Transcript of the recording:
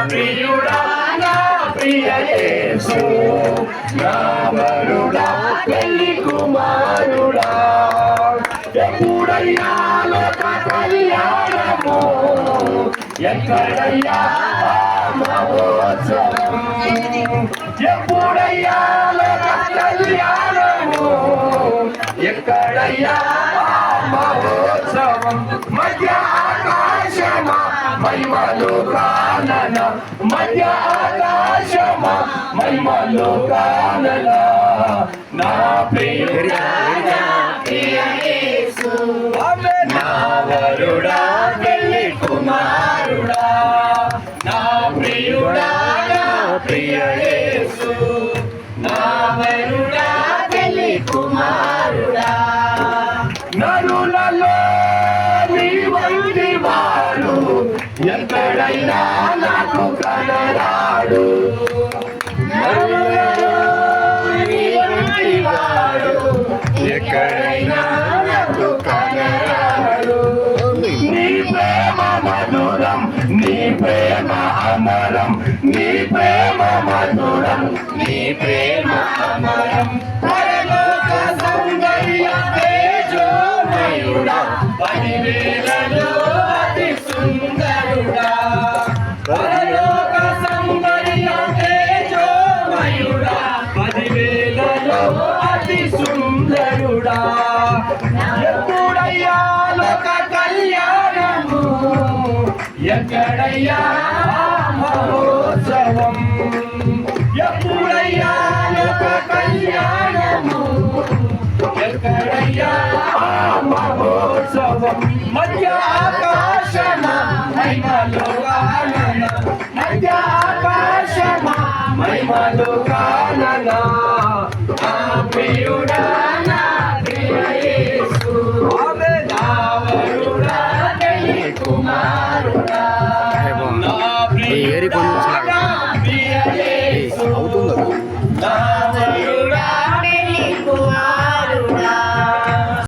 ప్రియుడా నా ప్రియ యేసు నా వరుడా పెళ్లి కుమారుడా ఎప్పుడయ్యా లోక కళ్యాణము ఎక్కడయ్యా మహోత్సవం ఎప్పుడయ్యా లోక కళ్యాణము ఎక్కడయ్యా మహోత్సవం మధ్య ఆకాశమా మహిమలో కానన మధ్య ఆకాశమా మహిమలో కానన నా ప్రియుడా నా వరుడా పెళ్లి కుమారుడా నా ప్రియుడా నా ప్రియ యేసు నా వరుడా పెళ్లి కుమారుడా నరులలో నీ వంటి వాడు ఎక్కడైనా నాకు కనరాడు నరులలో నీ వంటి వాడు ఎక్కడైనా నాకు కనరాడు నీ ప్రేమ మధురం నీ ప్రేమ అమరం నీ ప్రేమ మధురం నీ ప్రేమ అమరం పరలోక సౌందర్య తేజోమయుడా పదివేలలో అతి సుందరుడా పరలోక సౌందర్య తేజోమయుడా పదివేలలో అతి సుందరుడా ఎప్పుడయ్యా లోక కళ్యాణము ఎక్కడయ్యా మహోత్సవం ఎప్పుడయ్యా లోక కళ్యాణము ఎక్కడయ్యా మహోత్సవం మధ్య ఆకాశమా మహిమలో కానన మధ్య ఆకాశమా మహిమలో కానన నా ప్రియుడా నా ప్రియ యేసు నా వరుడా పెళ్లి కుమారుడా నా ప్రియుడా